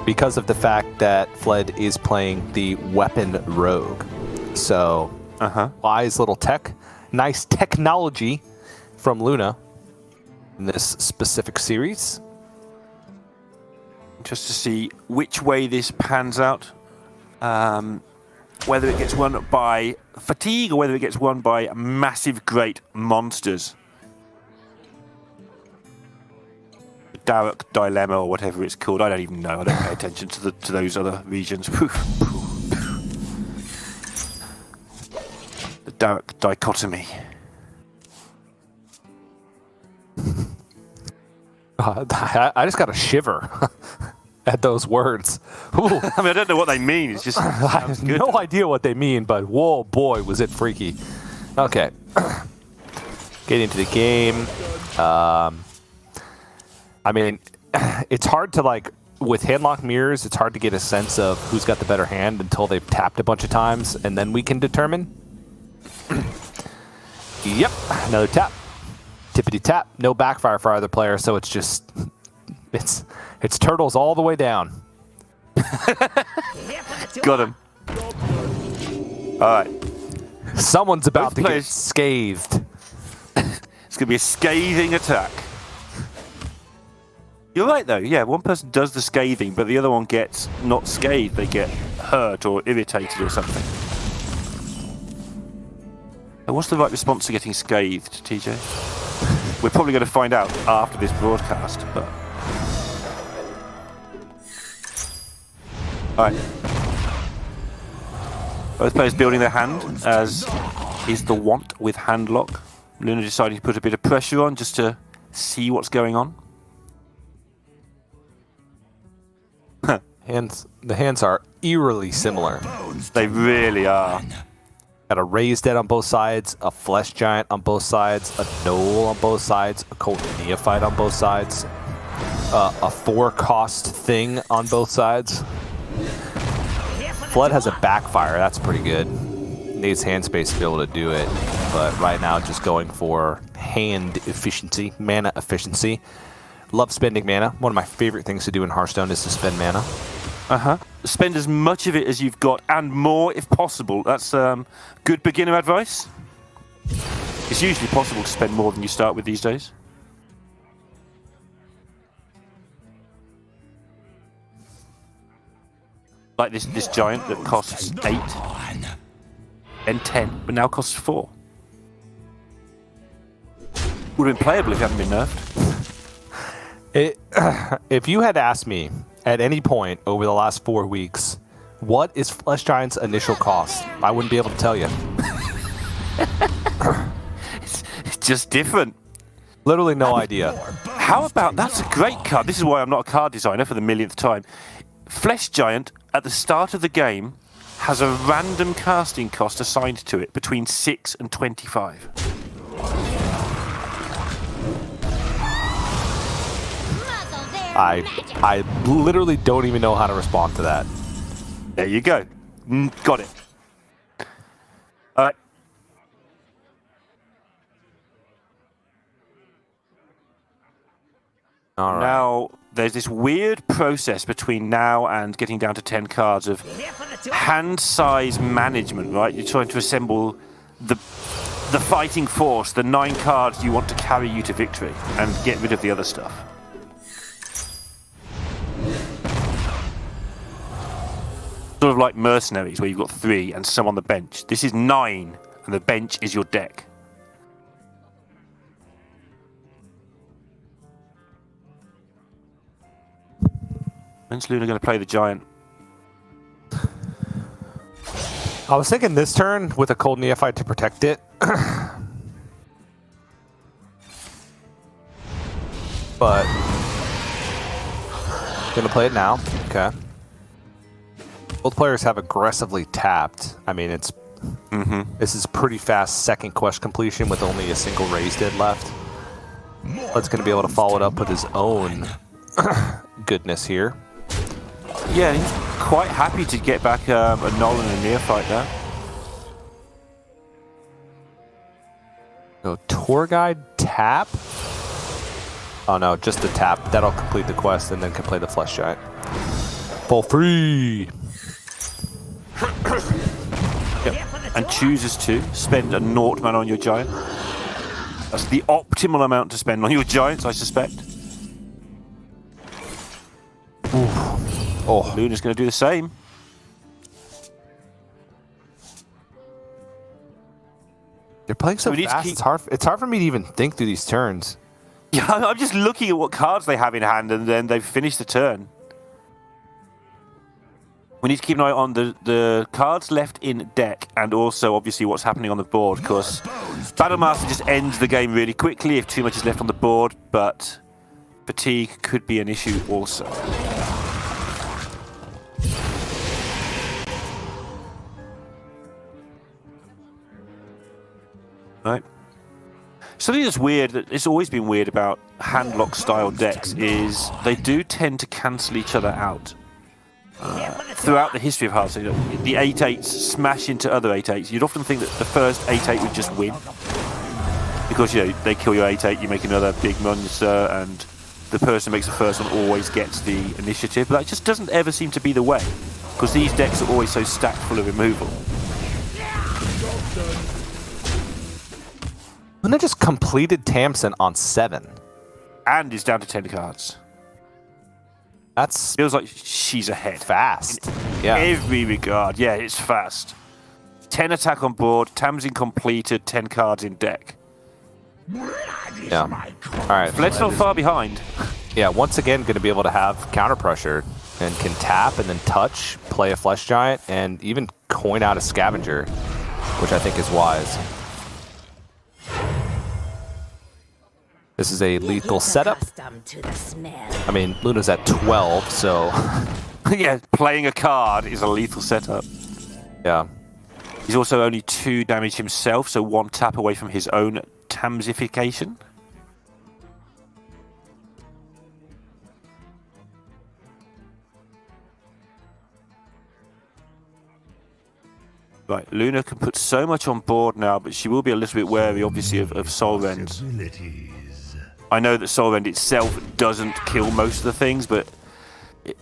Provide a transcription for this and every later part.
because of the fact that Fled is playing the weapon rogue. So, wise little tech, nice technology from Luna in this specific series. Just to see which way this pans out. Whether it gets won by fatigue or whether it gets won by massive, great monsters. The Daruk Dilemma or whatever it's called. I don't even know. I don't pay attention to those other regions. The Daruk Dichotomy. I just got a shiver at those words. I mean, I don't know what they mean. It's just I have no idea what they mean, but whoa, boy, was it freaky. Okay, get into the game. I mean, it's hard to with handlock mirrors. It's hard to get a sense of who's got the better hand until they've tapped a bunch of times, and then we can determine. Yep, another tap. Tippity tap, no backfire for either player, so it's just it's turtles all the way down. Got him. All right. Someone's about to get scathed. It's gonna be a scathing attack. You're right though. Yeah, one person does the scathing, but the other one gets not scathed. They get hurt or irritated or something. And what's the right response to getting scathed, TJ? We're probably going to find out after this broadcast, but... Alright. Both players building their hand, as is the want with handlock. Luna deciding to put a bit of pressure on just to see what's going on. The hands are eerily similar. They really are. Got a raised dead on both sides, a flesh giant on both sides, a gnoll on both sides, a cold neophyte on both sides, a 4-cost thing on both sides. Flood has a backfire, that's pretty good. Needs hand space to be able to do it, but right now just going for hand efficiency, mana efficiency. Love spending mana. One of my favorite things to do in Hearthstone is to spend mana. Spend as much of it as you've got and more if possible. That's good beginner advice. It's usually possible to spend more than you start with these days. Like this giant that costs 8 and 10, but now costs 4. Would have been playable if it hadn't been nerfed. If you had asked me at any point over the last 4 weeks, what is Flesh Giant's initial cost? I wouldn't be able to tell you. It's just different. Literally no idea. How about, that's a great card. This is why I'm not a card designer for the millionth time. Flesh Giant, at the start of the game, has a random casting cost assigned to it between 6 and 25. I literally don't even know how to respond to that. There you go. Got it. All right. All right. Now, there's this weird process between now and getting down to 10 cards of hand size management, right? You're trying to assemble the fighting force, the 9 cards you want to carry you to victory, and get rid of the other stuff. Sort of like Mercenaries, where you've got 3 and some on the bench. This is 9, and the bench is your deck. When's Luna going to play the giant? I was thinking this turn with a cold neophyte to protect it. But gonna play it now. Okay. Both players have aggressively tapped. I mean, it's this is pretty fast second quest completion with only a single raised dead left. Bud's gonna be able to follow it up with his own goodness here. Yeah, he's quite happy to get back a Null and a Neophyte there. Go Tour Guide tap. Oh no, just the tap. That'll complete the quest and then can play the Flesh Giant. For free. Yep. And chooses to spend a 0 mana on your giant. That's the optimal amount to spend on your giants, I suspect. Oh, Luna's going to do the same. they're playing so We need to fast. keep- It's hard for me to even think through these turns. Yeah, I'm just looking at what cards they have in hand, and then they've finished the turn. We need to keep an eye on the cards left in deck, and also obviously what's happening on the board, because Battlemaster just ends the game really quickly if too much is left on the board, but fatigue could be an issue also. Right. Something that's weird, that it's always been weird about handlock style decks, is they do tend to cancel each other out. Throughout the history of Hearthstone, the 8/8s smash into other 8/8s. You'd often think that the first 8/8 would just win, because they kill your 8/8, you make another big monster, and the person who makes the first one always gets the initiative. But that just doesn't ever seem to be the way, because these decks are always so stacked full of removal. Luna just completed Tamsin on 7. And is down to 10 cards. That's Feels like she's ahead. fast. In Yeah. every regard. Yeah, it's fast. 10 attack on board, Tamsin completed, 10 cards in deck. Yeah. All right. Fled's not far behind. Yeah, once again, going to be able to have counter pressure and can tap and then touch, play a Flesh Giant, and even coin out a Scavenger, which I think is wise. This is a lethal setup. I mean, Luna's at 12, so Yeah, playing a card is a lethal setup. yeah. He's also only 2 damage himself, so 1 tap away from his own Tamsification. Right, Luna can put so much on board now, but she will be a little bit wary, obviously, of Soul Rend. I know that Soul Rend itself doesn't kill most of the things, but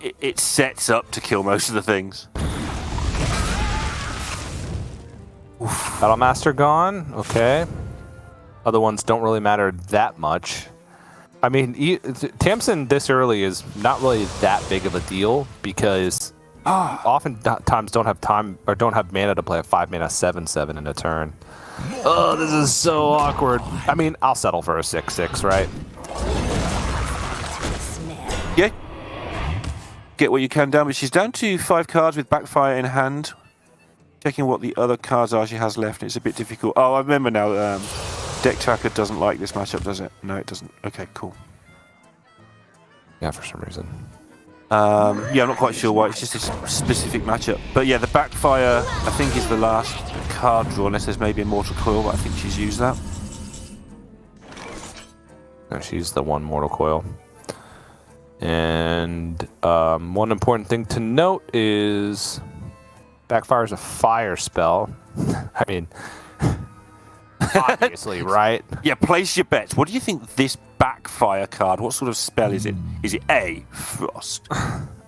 it sets up to kill most of the things. Battlemaster gone. Okay. Other ones don't really matter that much. I mean, Tamsin this early is not really that big of a deal because oftentimes don't have time or don't have mana to play a 5-mana 7/7 in a turn. Oh, this is so awkward. I mean, I'll settle for a 6/6, right? Yeah. Get what you can down, but she's down to 5 cards with Backfire in hand. Checking what the other cards are she has left, it's a bit difficult. Oh, I remember now. Deck Tracker doesn't like this matchup, does it? No, it doesn't. Okay, cool. Yeah, for some reason. Yeah, I'm not quite sure why. It's just this specific matchup. But yeah, the Backfire, I think, is the last card draw, unless there's maybe a Mortal Coil, but I think she's used that. No, she's the one Mortal Coil. And one important thing to note is Backfire is a fire spell. I mean, obviously, right? Yeah, place your bets. What do you think this Backfire card, what sort of spell is it? Is it A, Frost,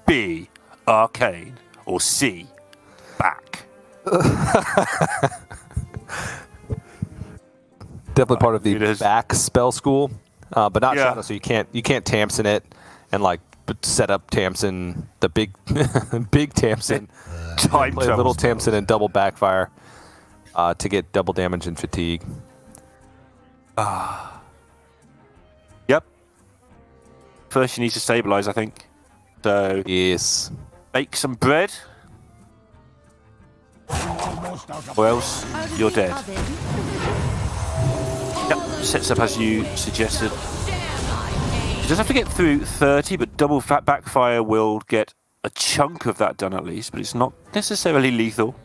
B, Arcane, or C, Back? Definitely part of the back spell school, but not Shadow, so you can't Tamsin it and like set up Tamsin, the big big Tamsin, play little Tamsin and double Backfire to get double damage and fatigue. Yep. First, you need to stabilize, I think. So yes, bake some bread, or else you're dead. Yep, sets up as you suggested. She does have to get through 30, but double fat Backfire will get a chunk of that done at least, but it's not necessarily lethal.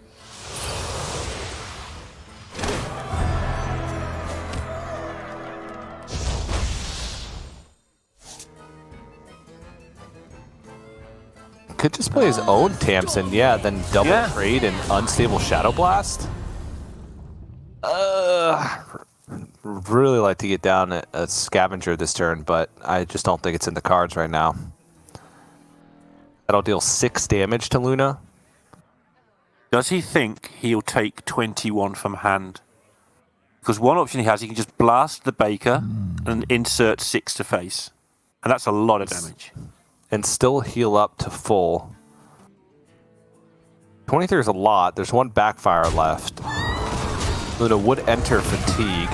could just play his own Tamsin, yeah, then double trade and unstable Shadow Blast. Really like to get down a Scavenger this turn, but I just don't think it's in the cards right now. That'll deal 6 damage to Luna. Does he think he'll take 21 from hand? Because one option he has, he can just blast the Baker and insert 6 to face. And that's a lot of damage. And still heal up to full. 23 is a lot. There's 1 backfire left. Luna would enter fatigue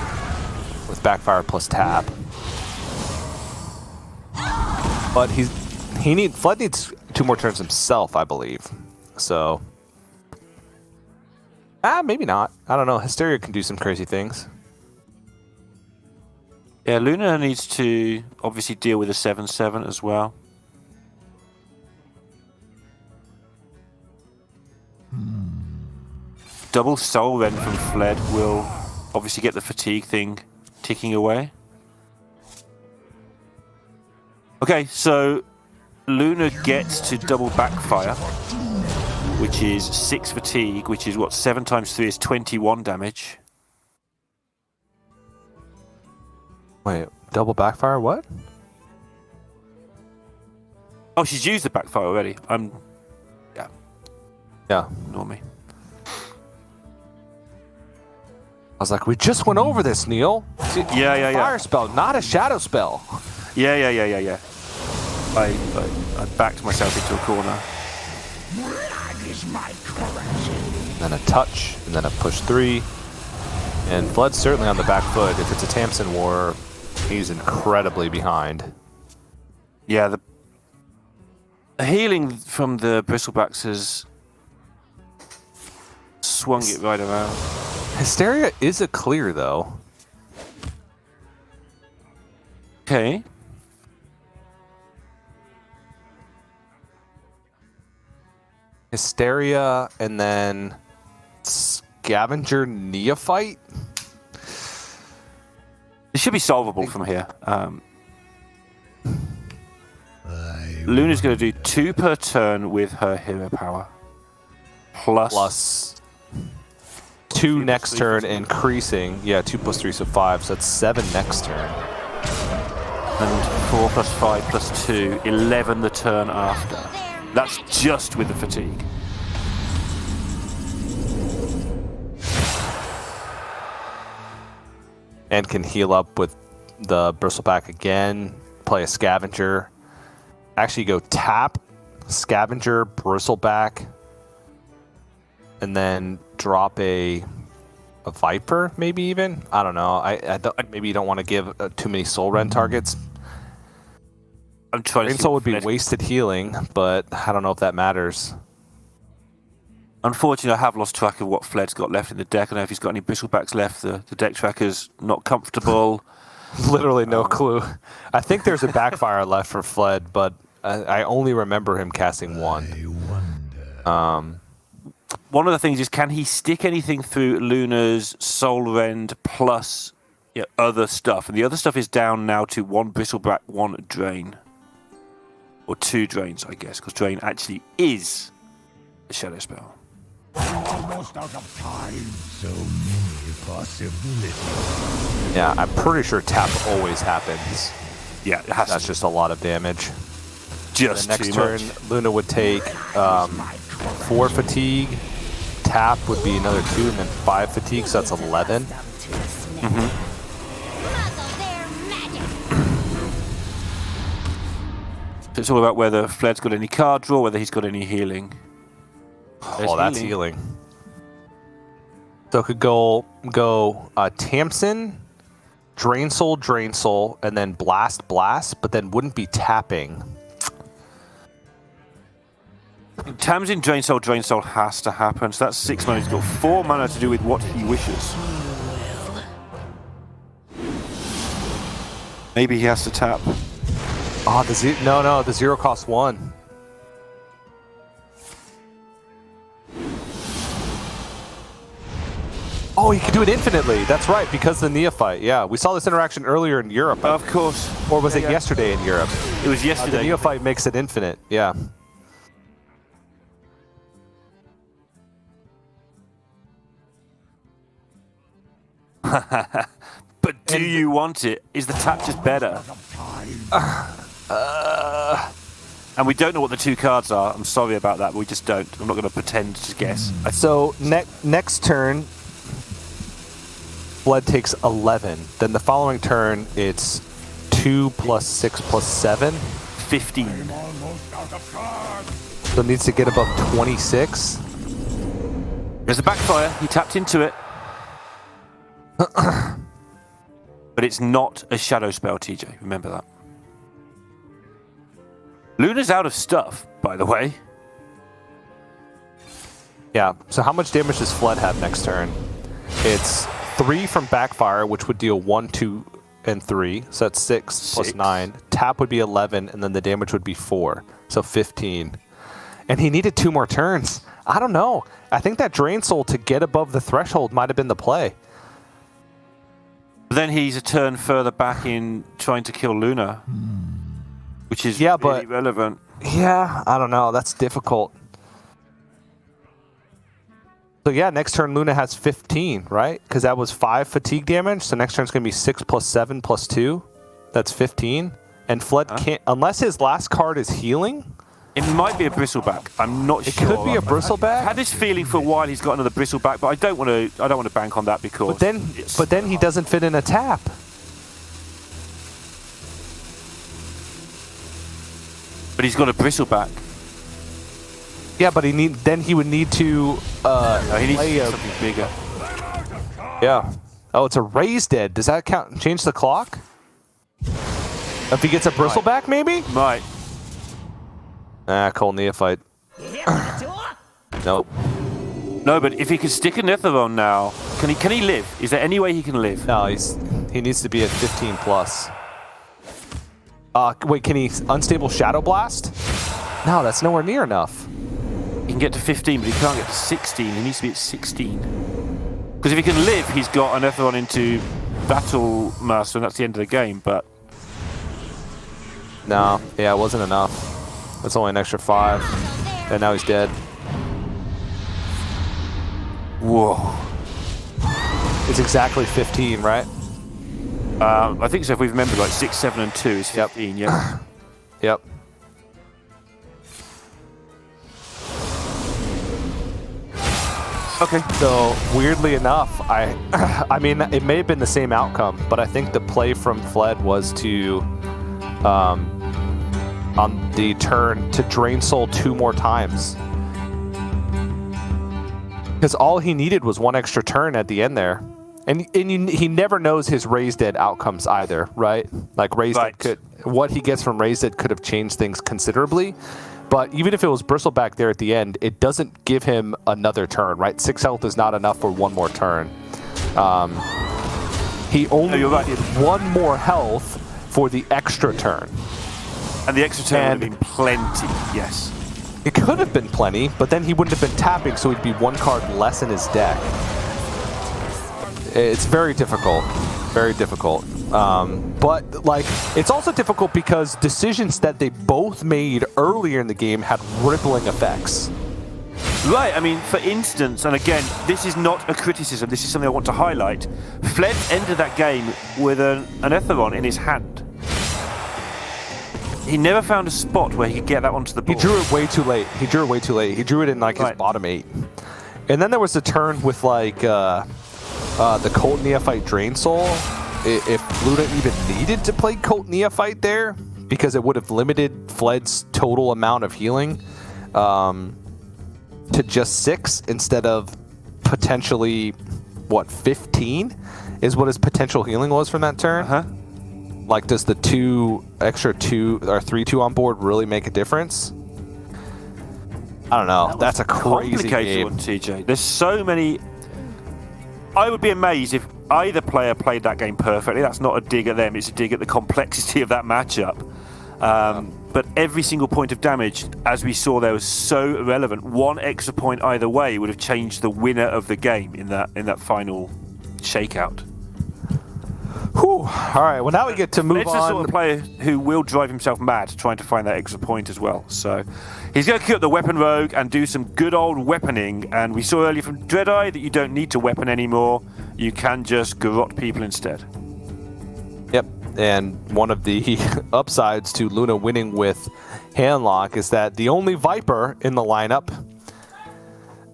with backfire plus tap. But Flood needs 2 more turns himself, I believe. So maybe not. I don't know. Hysteria can do some crazy things. Yeah, Luna needs to obviously deal with a 7/7 as well. Double Soul Rend from Fled will obviously get the fatigue thing ticking away. Okay, so Luna gets to double backfire, which is 6 fatigue, which is what, 7 times 3 is 21 damage. Wait, double backfire? What? Oh, she's used the backfire already. Yeah. Ignore me. I was like, we just went over this, Neil. Yeah. Fire spell, not a shadow spell. Yeah. I backed myself into a corner. Then a touch, and then a push 3. And Flood's certainly on the back foot. If it's a Tamsin war, he's incredibly behind. Yeah, the healing from the Bristlebacks has swung it right around. Hysteria is a clear, though. Okay. Hysteria, and then Scavenger Neophyte? It should be solvable from here. Luna's going to do 2 per turn with her hero power. Plus 2 next turn, increasing. Yeah, 2 plus 3, so 5. So that's 7 next turn. And 4 plus 5 plus 2, 11 the turn after. That's just with the fatigue. And can heal up with the Bristleback again. Play a Scavenger. Actually go tap, Scavenger, Bristleback. And then drop a Viper, maybe even? I don't know. I don't, maybe you don't want to give too many Soul Rend targets. I'm trying to. Soul would be wasted healing, but I don't know if that matters. Unfortunately, I have lost track of what Fled's got left in the deck. I don't know if he's got any Bristlebacks left. The deck tracker's not comfortable. Literally no clue. I think there's a backfire left for Fled, but I only remember him casting 1. One of the things is, can he stick anything through Luna's Soul Rend plus other stuff? And the other stuff is down now to 1 Bristleback, 1 Drain. Or 2 Drains, I guess, because Drain actually is a shadow spell. Almost out of time. So many possibilities. Yeah, I'm pretty sure tap always happens. Yeah, it has That's to. just a lot of damage. Just the next too turn, much. Luna would take 4 fatigue. Tap would be another 2, and then 5 fatigue, so that's 11. So it's all about whether Fled's got any card draw, whether he's got any healing. Oh, that's healing. So it could go Tamsin, Drain Soul, and then Blast, but then wouldn't be tapping. Tamsin, Drain Soul has to happen. So that's 6 mana. He's got 4 mana to do with what he wishes. Maybe he has to tap. Oh, the 0 costs 1. Oh, he can do it infinitely. That's right, because of the Neophyte. Yeah, we saw this interaction earlier in Europe. Of course. Or was it yesterday in Europe? It was yesterday. The Neophyte makes it infinite. Yeah. But do you want it? Is the tap just better? And we don't know what the 2 cards are. I'm sorry about that, but we just don't. I'm not going to pretend to guess. So next turn, Flood takes 11. Then the following turn, it's 2 plus 6 plus 7. 15. I'm almost out of cards. So it needs to get above 26. There's a backfire. He tapped into it. But it's not a shadow spell, TJ. Remember that. Luna's out of stuff, by the way. Yeah, so how much damage does Flood have next turn? It's 3 from backfire, which would deal 1, 2, and 3. So that's 6 plus 9. Tap would be 11, and then the damage would be 4. So 15. And he needed 2 more turns. I don't know. I think that Drain Soul to get above the threshold might have been the play. But then he's a turn further back in trying to kill Luna. Which is really relevant. Yeah, I don't know. That's difficult. So yeah, next turn Luna has 15, right? Because that was 5 fatigue damage. So next turn's going to be 6 plus 7 plus 2. That's 15. And Flood can't, unless his last card is healing. It might be a bristleback. I'm not sure. It could be a bristleback. I've had this feeling for a while he's got another bristleback, but I don't want to bank on that because. But then he doesn't fit in a tap. But he's got a bristleback. Yeah, but he would need to No, he needs play to do something bigger. Yeah. Oh, it's a raise dead. Does that count? Change the clock? If he gets a bristleback, maybe? Might. Cold Neophyte. Nope. No, but if he could stick a Netheron now, can he live? Is there any way he can live? No, he needs to be at 15 plus. Wait, can he unstable Shadow Blast? No, that's nowhere near enough. He can get to 15, but he can't get to 16. He needs to be at 16. Because if he can live, he's got an Netheron into Battle Master, and that's the end of the game, but... No, yeah, it wasn't enough. That's only an extra 5. And now he's dead. Whoa. It's exactly 15, right? I think so. If we remember, like 6, 7, and 2 is 15. Yeah. Yep. Okay. So weirdly enough, I mean, it may have been the same outcome, but I think the play from Fled was to, on the turn, to Drain Soul 2 more times. Because all he needed was 1 extra turn at the end there. And he never knows his Raised Dead outcomes either, right? Like Raised Dead what he gets from Raised Dead could have changed things considerably. But even if it was Bristleback there at the end, it doesn't give him another turn, right? 6 health is not enough for 1 more turn. He only needed 1 more health for the extra turn. And the extra turn would have been plenty, yes. It could have been plenty, but then he wouldn't have been tapping, so he'd be 1 card less in his deck. It's very difficult. Very difficult. But, like, it's also difficult because decisions that they both made earlier in the game had rippling effects. Right, I mean, for instance, and again, this is not a criticism, this is something I want to highlight. Fled ended that game with an Etheron in his hand. He never found a spot where he could get that onto the board. He drew it way too late. He drew it in, like, his bottom 8. And then there was a turn with, like, the Cult Neophyte Drain Soul. If Luna even needed to play Cult Neophyte there, because it would have limited Fled's total amount of healing to just 6 instead of potentially, 15 is what his potential healing was from that turn. Like, does the 2 extra 2 or 3/2 on board really make a difference? I don't know. That's a crazy game. One, TJ. There's so many. I would be amazed if either player played that game perfectly. That's not a dig at them, it's a dig at the complexity of that matchup. But every single point of damage, as we saw there, was so irrelevant. 1 extra point either way would have changed the winner of the game in that final shakeout. Whew. All right, well, now we get to move on. It's the sort of player who will drive himself mad trying to find that extra point as well. So he's going to queue up the Weapon Rogue and do some good old weaponing. And we saw earlier from Dreadeye that you don't need to weapon anymore. You can just garrote people instead. Yep. And one of the upsides to Luna winning with Handlock is that the only Viper in the lineup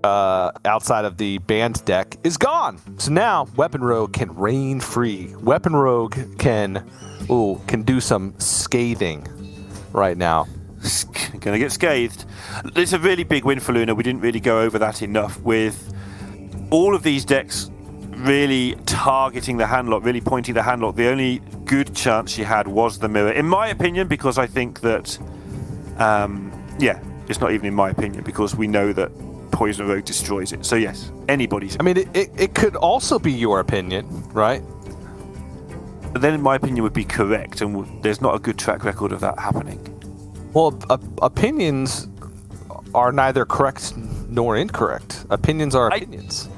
outside of the banned deck is gone. So now Weapon Rogue can reign free. Weapon Rogue can do some scathing right now. Gonna get scathed. It's a really big win for Luna. We didn't really go over that enough with all of these decks really targeting the handlock, really pointing the handlock. The only good chance she had was the mirror, in my opinion, because I think that, it's not even in my opinion, because we know that Poison Rogue destroys it. So yes, anybody's. I mean, it could also be your opinion, right? But then in my opinion would be correct, and there's not a good track record of that happening. Well, opinions are neither correct nor incorrect. Opinions are opinions.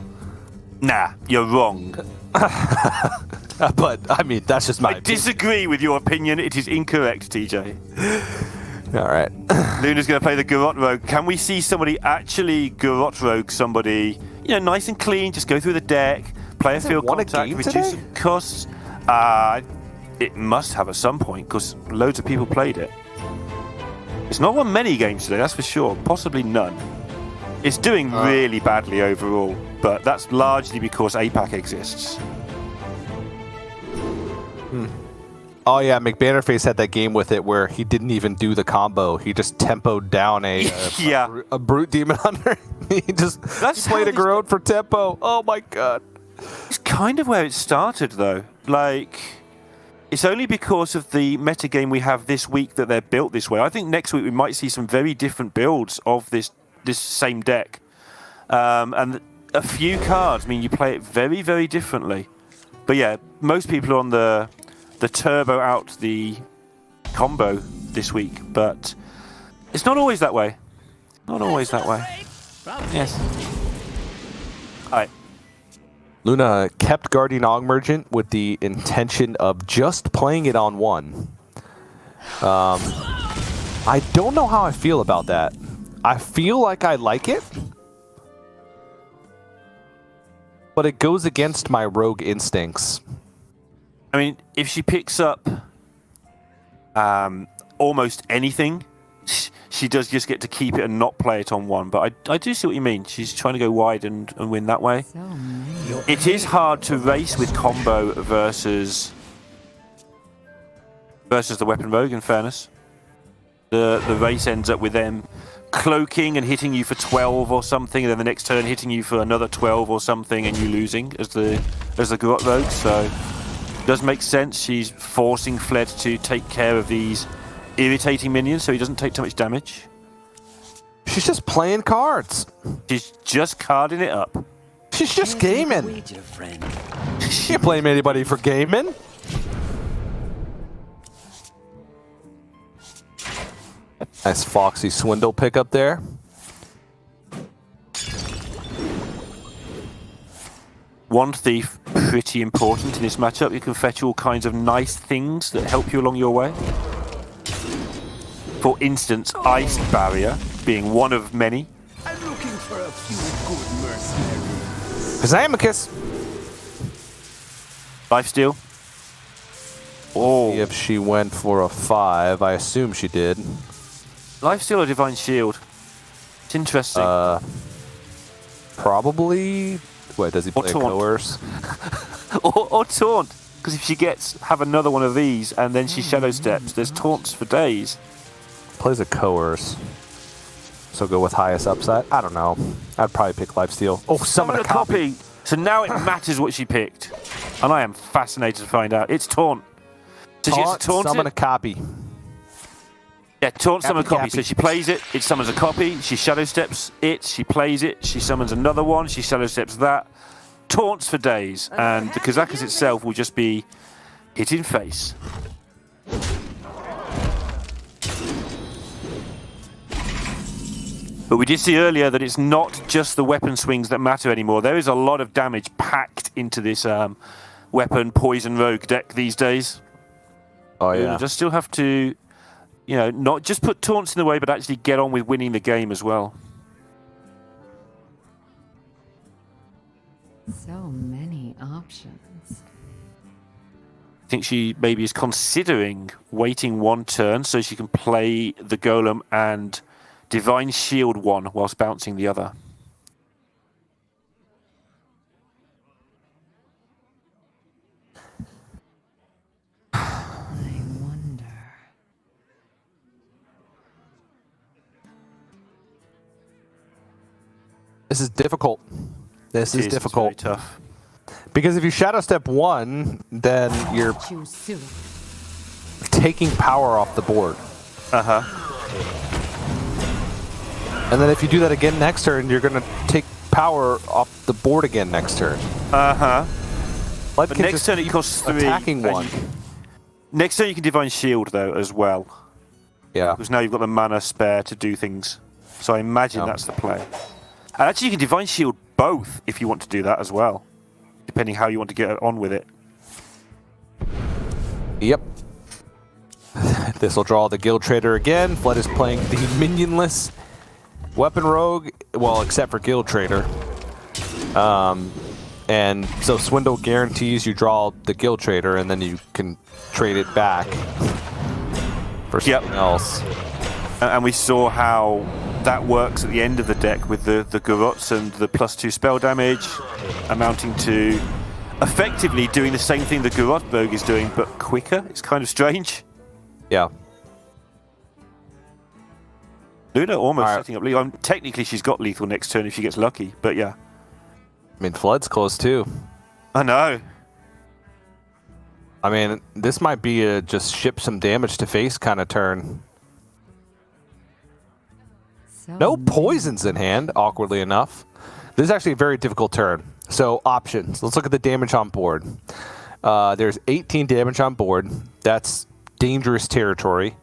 Nah, you're wrong. But, I mean, that's just my opinion. Disagree with your opinion. It is incorrect, TJ. All right. Luna's going to play the Garrote Rogue. Can we see somebody actually Garrote Rogue somebody, nice and clean, just go through the deck, play a field contact, reduce some costs? It must have at some point, because loads of people played it. It's not won many games today, that's for sure. Possibly none. It's doing really badly overall, but that's largely because APAC exists. Oh yeah, McBannerface had that game with it where he didn't even do the combo. He just tempoed down a Brute Demon Hunter. he played a Garrote for tempo. Oh my god. It's kind of where it started though. Like, it's only because of the metagame we have this week that they're built this way. I think next week we might see some very different builds of this same deck. And a few cards mean you play it very, very differently. But yeah, most people are on the turbo out the combo this week, but it's not always that way. Not always that way. Yes. Alright. Luna kept Guardian Augmergent with the intention of just playing it on one. I don't know how I feel about that. I feel like I like it, but it goes against my rogue instincts. I mean, if she picks up almost anything, she does just get to keep it and not play it on one. But I do see what you mean. She's trying to go wide and win that way. It is hard to race with combo versus the Weapon Rogue, in fairness. The race ends up with them cloaking and hitting you for 12 or something, and then the next turn hitting you for another 12 or something, and you losing as the Garrote Rogue. So it does make sense. She's forcing Fled to take care of these irritating minions so he doesn't take too much damage. She's just playing cards. She's just carding it up. She's just gaming. She can't blame anybody for gaming. Nice Foxy Swindle pickup there. One Thief, pretty important in this matchup. You can fetch all kinds of nice things that help you along your way. For instance, Ice Barrier being one of many. I'm looking for a few good mercenaries. Pizamicus. Lifesteal. Oh. If she went for a 5, I assume she did. Lifesteal or Divine Shield? It's interesting. Probably. Wait, does he play Coerce? or Taunt. Because if she have another one of these and then she Shadow Steps, there's taunts for days. Plays a Coerce. So go with highest upside? I don't know. I'd probably pick Lifesteal. Oh, summon a copy. So now it matters what she picked. And I am fascinated to find out. It's Taunt. So she gets to taunt summon it. a copy. Yeah, taunt, summon a copy. So she plays it, it summons a copy, she Shadow Steps it, she plays it, she summons another one, she Shadow Steps that. Taunts for days, and the Kazakus itself will just be hit in face. But we did see earlier that it's not just the weapon swings that matter anymore. There is a lot of damage packed into this weapon Poison Rogue deck these days. Oh yeah. You just still have to, not just put taunts in the way, but actually get on with winning the game as well. So many options. think she maybe is considering waiting one turn so she can play the Golem and Divine Shield one whilst bouncing the other. I wonder. This is difficult. This is difficult. It's very tough. Because if you Shadow Step 1, then you're Too soon. taking power off the board. Uh-huh. And then if you do that again next turn, you're going to take power off the board again next turn. Uh-huh. But Next turn it costs 3. attacking and one. Next turn you can Divine Shield, though, as well. Yeah. Because now you've got the mana spare to do things. So I imagine that's the play. And actually you can Divine Shield both if you want to do that as well. Depending how you want to get on with it. Yep. This will draw the Guild Trader again. Flood is playing the minionless Weapon Rogue, well, except for Guild Trader. And so Swindle guarantees you draw the Guild Trader, and then you can trade it back for something else. And we saw how that works at the end of the deck with the Garots and the +2 spell damage, amounting to effectively doing the same thing the Garot Rogue is doing, but quicker. It's kind of strange. Yeah. Luna almost setting up lethal. Technically, she's got lethal next turn if she gets lucky, but yeah. I mean, Flood's close too. I know. I mean, this might be a just ship some damage to face kind of turn. So No poisons in hand, awkwardly enough. This is actually a very difficult turn. So, options. Let's look at the damage on board. There's 18 damage on board. That's dangerous territory.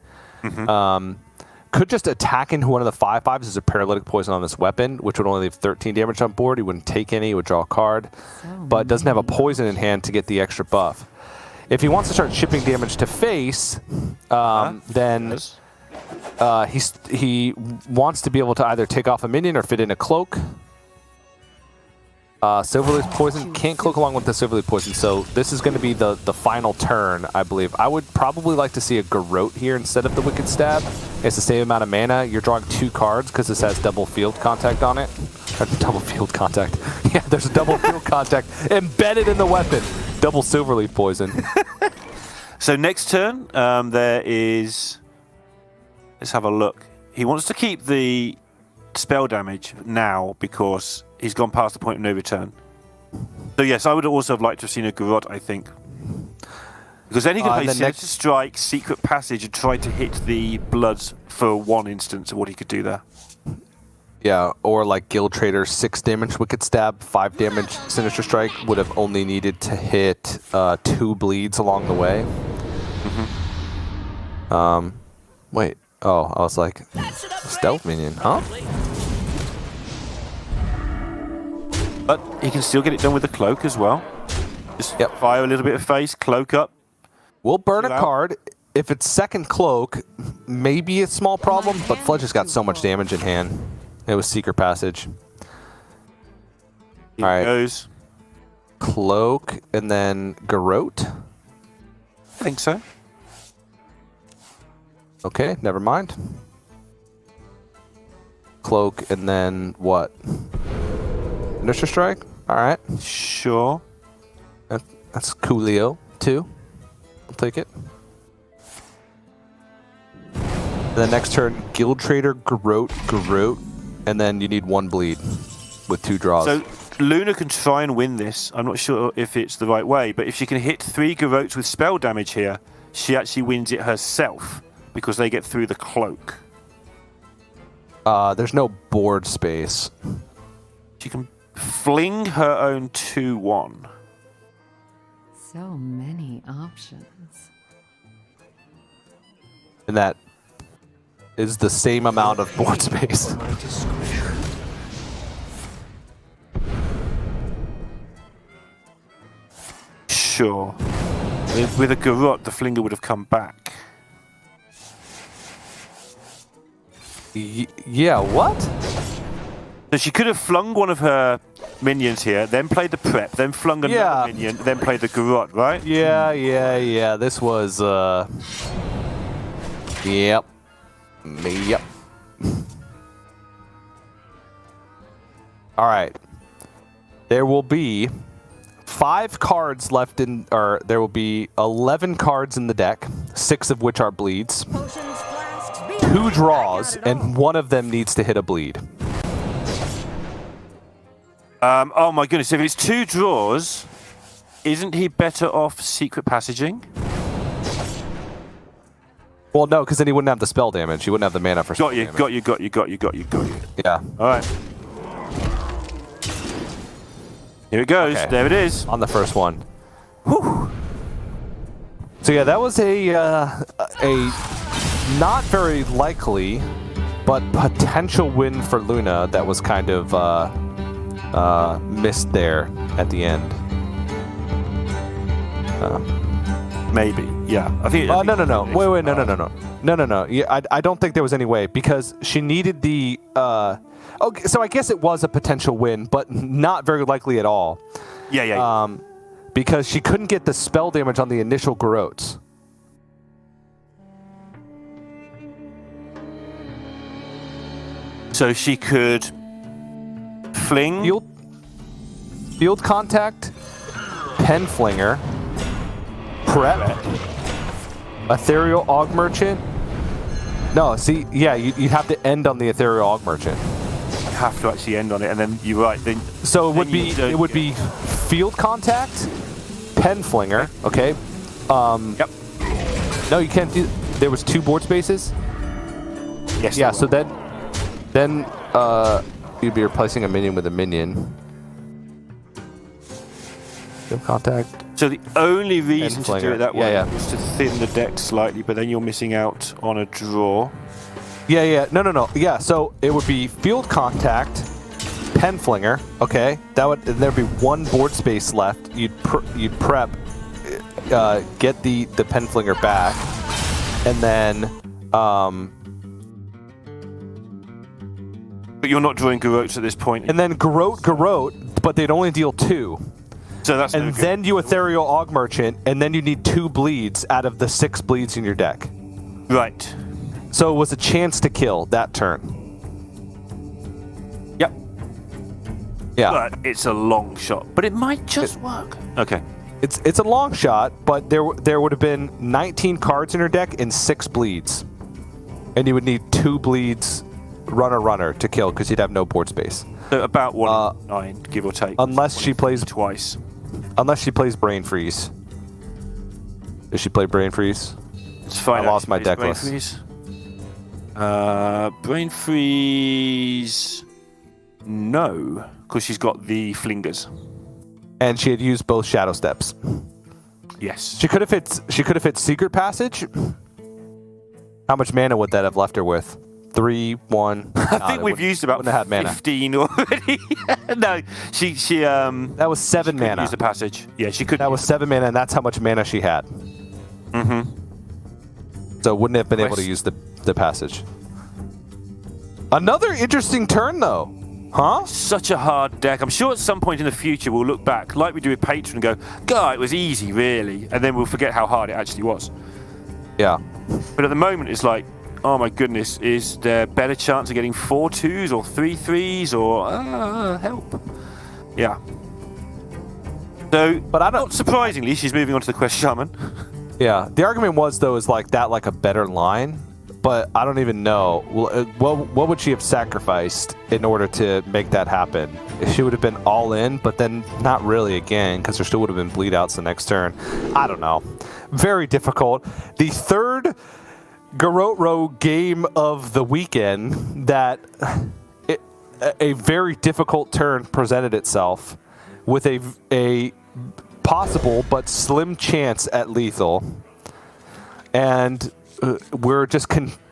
Could just attack into one of the 5/5s as a paralytic poison on this weapon, which would only leave 13 damage on board. He wouldn't take any, he would draw a card. But doesn't have a poison in hand to get the extra buff. If he wants to start shipping damage to face, then he wants to be able to either take off a minion or fit in a cloak. Silverleaf Poison can't cloak along with the Silverleaf Poison, so this is going to be the final turn, I believe. I would probably like to see a Garrote here instead of the Wicked Stab. It's the same amount of mana. You're drawing 2 cards because this has double field contact on it. Double field contact. Yeah, there's a double field contact embedded in the weapon. Double Silverleaf Poison. So next turn, there is... Let's have a look. He wants to keep the spell damage now because he's gone past the point of no return. So yes, I would also have liked to have seen a Garrote, I think. Because then he could play Sinister Strike, Secret Passage, and try to hit the Bloods for 1 instance of what he could do there. Yeah, or like Guild Trader, 6 damage Wicked Stab, 5 damage Sinister Strike would have only needed to hit 2 bleeds along the way. Wait. Oh, I was like, stealth minion, huh? But he can still get it done with the cloak as well. Just fire a little bit of face, cloak up. We'll burn a card. If it's second cloak, maybe a small problem, but Fledge has got so much damage in hand. It was Secret Passage. Here it goes. Cloak, and then Garrote. I think so. Okay, never mind. Cloak, and then what? Sinister Strike? Alright. Sure. That's coolio, too. I'll take it. And then next turn, Guild Trader, Garrote, and then you need 1 bleed with 2 draws. So Luna can try and win this. I'm not sure if it's the right way, but if she can hit 3 Garrotes with spell damage here, she actually wins it herself because they get through the cloak. There's no board space. She can fling her own 2/1. So many options. And that is the same amount of board space. Sure. With a Garrote, the flinger would have come back. Yeah, what? So she could have flung one of her minions here, then played the prep, then flung another minion, then played the garrote, right? Yeah. This was, Yep. All right. There will be 5 cards left in, or there will be 11 cards in the deck, 6 of which are bleeds, 2 draws, and 1 of them needs to hit a bleed. Oh my goodness, if it's 2 draws, isn't he better off secret passaging? Well, no, because then he wouldn't have the spell damage. He wouldn't have the mana for spell damage. Got you. Yeah. All right. Here it goes. Okay. There it is. On the first one. Whew. So yeah, that was a not very likely, but potential win for Luna that was kind of missed there at the end. Maybe. Yeah. I think. No. Wait. No. Yeah, I don't think there was any way because she needed the. Okay, so I guess it was a potential win, but not very likely at all. Yeah. Because she couldn't get the spell damage on the initial garrotes. So she could fling. Field contact, pen flinger, prep, ethereal aug merchant. No, see, yeah, you'd have to end on the ethereal aug merchant. You have to actually end on it, and then you're right. Then so it would be field contact, pen flinger. Okay. Yep. No, you can't do. There was 2 board spaces. Yes. Yeah. So then you'd be replacing a minion with a minion. Field contact. So the only reason to do it that way was to thin the deck slightly, but then you're missing out on a draw. Yeah. No. Yeah, so it would be field contact, pen flinger. Okay, there'd be 1 board space left. You'd prep, get the pen flinger back, and then. But you're not drawing garrotes at this point. And then garrote, but they'd only deal 2. So that's and then you ethereal aug merchant, and then you need 2 bleeds out of the 6 bleeds in your deck. Right. So it was a chance to kill that turn. Yep. Yeah. But it's a long shot. But it might just work. Okay. It's a long shot, but there would have been 19 cards in her deck and 6 bleeds. And you would need 2 bleeds, runner to kill because you'd have no board space. So about 1/9, give or take. Unless she plays twice. Unless she plays Brain Freeze. Does she play Brain Freeze? It's fine. I lost my deck Brain list. Freeze. Brain Freeze. No, because she's got the flingers. And she had used both Shadow Steps. Yes. She could have hit Secret Passage. How much mana would that have left her with? 3, 1. I think we've used about 15 already. No, she that was 7 mana. Use the passage. Yeah, she could. That was 7 mana, and that's how much mana she had. Mm-hmm. So wouldn't have been able to use the passage. Another interesting turn, though. Huh? Such a hard deck. I'm sure at some point in the future we'll look back, like we do with Patreon, and go, God, it was easy, really. And then we'll forget how hard it actually was. Yeah. But at the moment, it's like, oh my goodness, is there a better chance of getting 4 2s or 3 3s or help? Yeah. So, but not surprisingly, she's moving on to the Quest Shaman. Yeah. The argument was, though, is like that, like a better line. But I don't even know. What would she have sacrificed in order to make that happen? She would have been all in, but then not really again, because there still would have been bleed outs the next turn. I don't know. Very difficult. The third Garrote Row game of the weekend that a very difficult turn presented itself with a possible but slim chance at lethal. And we're just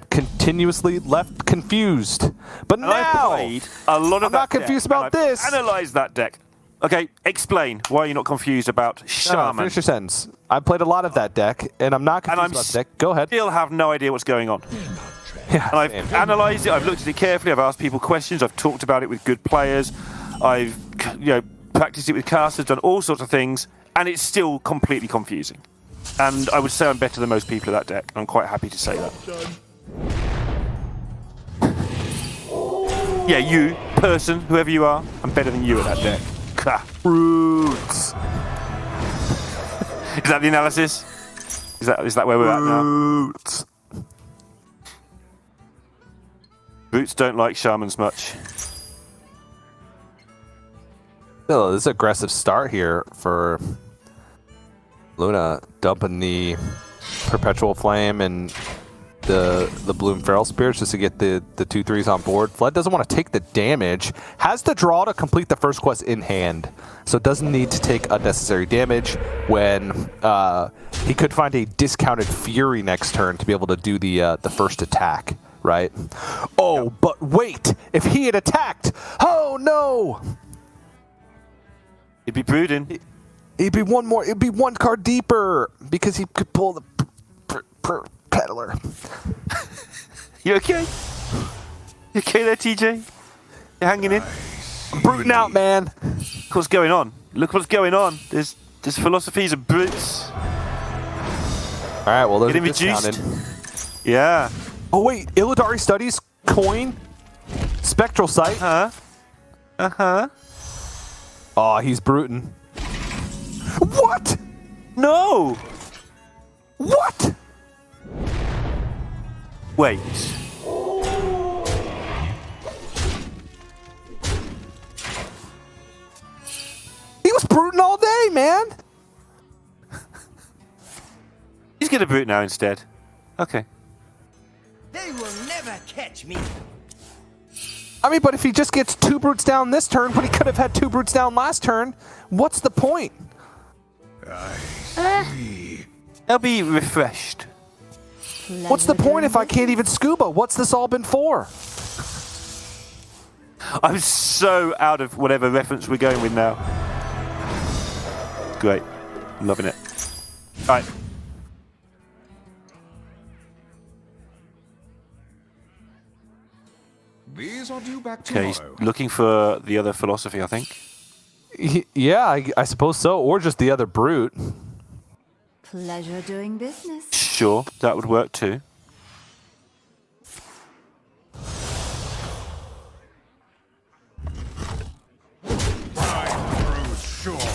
continuously left confused. But now, I played a lot of I'm not confused about this. Analyze that deck. Okay, explain why you're not confused about Shaman. No, finish your sentence. I played a lot of that deck, and I'm not confused about the deck. Go ahead. Still have no idea what's going on. Yeah, And I've same. analysed it, I've looked at it carefully, I've asked people questions, I've talked about it with good players, I've practiced it with casters, done all sorts of things, and it's still completely confusing. And I would say I'm better than most people at that deck. I'm quite happy to say that. Yeah, you, person, whoever you are, I'm better than you at that deck. Brutes. Is that the analysis? Is that where we're at now? Brutes. Brutes don't like shamans much. Still, this is an aggressive start here for Luna, dumping the Perpetual Flame and the Bloom Feral Spirits just to get the 2/3s on board. Flood doesn't want to take the damage. Has the draw to complete the first quest in hand, so doesn't need to take unnecessary damage when he could find a discounted Fury next turn to be able to do the first attack, right? Oh, but wait! If he had attacked, oh no! It'd be brooding. It'd be one more. It'd be one card deeper because he could pull the peddler. You okay? You okay there, TJ? You hanging in? I'm brooting out, man. Look what's going on. Look what's going on. There's philosophies of brutes. All right, well, there's Getting a discounted. reduced. Yeah. Oh wait, Illidari Studies coin, Spectral Sight. Uh-huh. Oh, he's bruting. What? No! What? Wait. He was bruting all day, man. He's gonna brute now instead. Okay. They will never catch me. I mean, but if he just gets 2 brutes down this turn, when he could have had 2 brutes down last turn, what's the point? They'll be refreshed. What's the point if I can't even scuba? What's this all been for? I'm so out of whatever reference we're going with now. Great. I'm loving it. All right. These are due back Okay, he's tomorrow. looking for the other philosophy, I think. Yeah, I suppose so. Or just the other brute. Pleasure doing business. Sure, that would work too.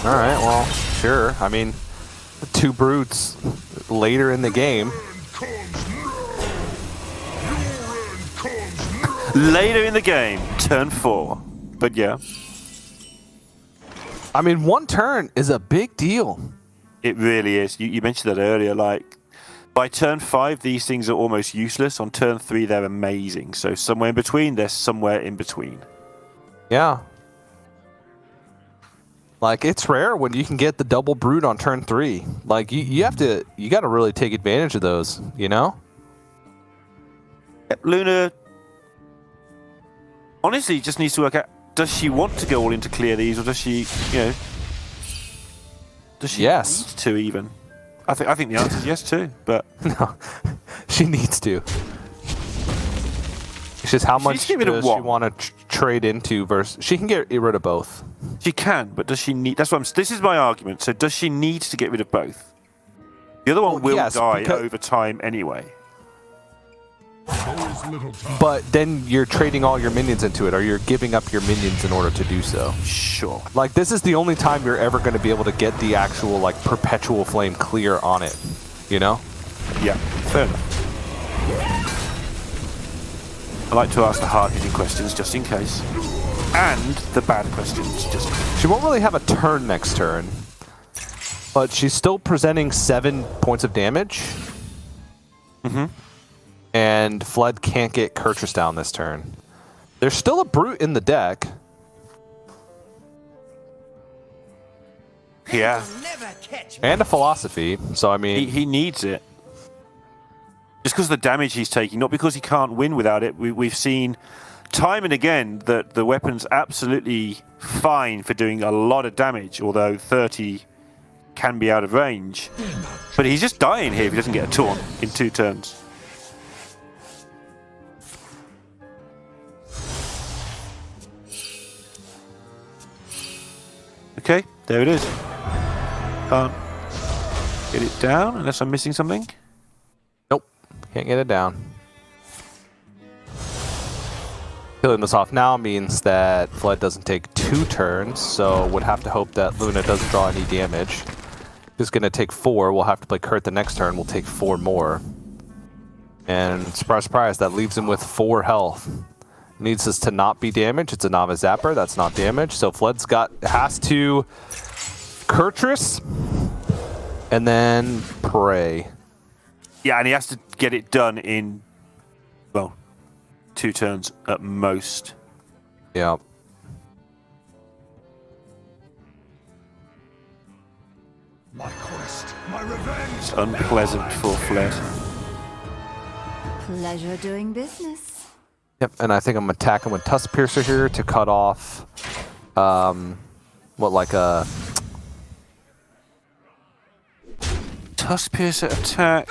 All right, well, sure. I mean, 2 brutes later in the game. Later in the game, turn 4. But yeah, I mean, 1 turn is a big deal. it really is. You mentioned that earlier. Like, by turn 5, these things are almost useless. On turn 3, they're amazing. So somewhere in between, they're somewhere in between. Yeah. Like, it's rare when you can get the double brute on turn 3. Like, you got to really take advantage of those, you know? Yep, Luna, honestly, just needs to work out, does she want to go all in to clear these, or does she, does she Yes. need to even? I think the answer is yes too, but No, she needs to. It's just how She much needs to get rid of does she what? want to trade into versus... She can get rid of both. she can, but does she need, this is my argument, so does she need to get rid of both? The other one Well, will yes, die because- over time anyway. But then you're trading all your minions into it, or you're giving up your minions in order to do so. Sure. Like, this is the only time you're ever going to be able to get the actual, like, perpetual flame clear on it. You know? Yeah, fair enough. I like to ask the hard-hitting questions just in case. And the bad questions just in case. She won't really have a turn next turn. But she's still presenting 7 points of damage. Mm-hmm. And Flood can't get Kurtrus down this turn. There's still a brute in the deck. Yeah. They'll never catch me. And a philosophy. So, I mean... He needs it. Just because of the damage he's taking, not because he can't win without it. We've seen time and again that the weapon's absolutely fine for doing a lot of damage, although 30 can be out of range. But he's just dying here if he doesn't get a taunt in 2 turns. Okay, there it is. Can't get it down unless I'm missing something. Nope. Can't get it down. Killing this off now means that Fled doesn't take 2 turns, so would have to hope that Luna doesn't draw any damage. He's going to take 4. We'll have to play Kurt the next turn. We'll take 4 more. And surprise, surprise, that leaves him with 4 health. Needs us to not be damaged. It's a Novice Zapper. That's not damage. So Fled's has to Kurtrus and then Pray. Yeah, and he has to get it done in, well, 2 turns at most. Yeah. My quest, my revenge. It's unpleasant for Fled. Pleasure doing business. Yep, and I think I'm attacking with Tusk Piercer here to cut off, like a... Tusk Piercer attack.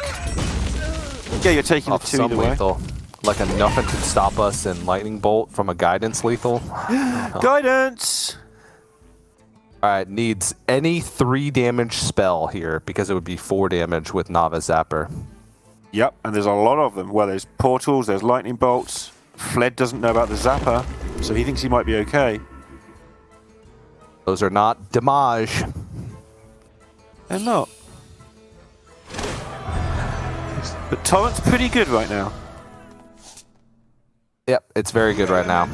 Yeah, you're taking the off 2 some either way. lethal. Like a nothing can stop us in Lightning Bolt from a Guidance lethal. Guidance! Alright, needs any 3 damage spell here, because it would be 4 damage with Novice Zapper. Yep, and there's a lot of them. Well, there's portals, there's lightning bolts. Fled doesn't know about the Zapper, so he thinks he might be okay. Those are not damage. They're not. But Torrent's pretty good right now. Yep, it's very good right now.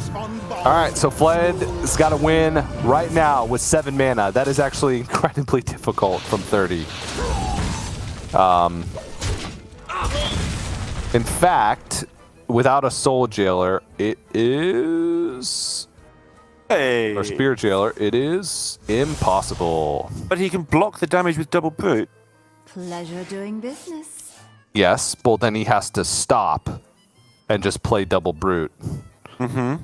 Alright, so Fled has got to win right now with 7 mana. That is actually incredibly difficult from 30. In fact, without a Soul Jailer, it is... Hey! Or Spear Jailer, it is impossible. But he can block the damage with Double Brute. Pleasure doing business. Yes, but then he has to stop and just play Double Brute. Mm-hmm.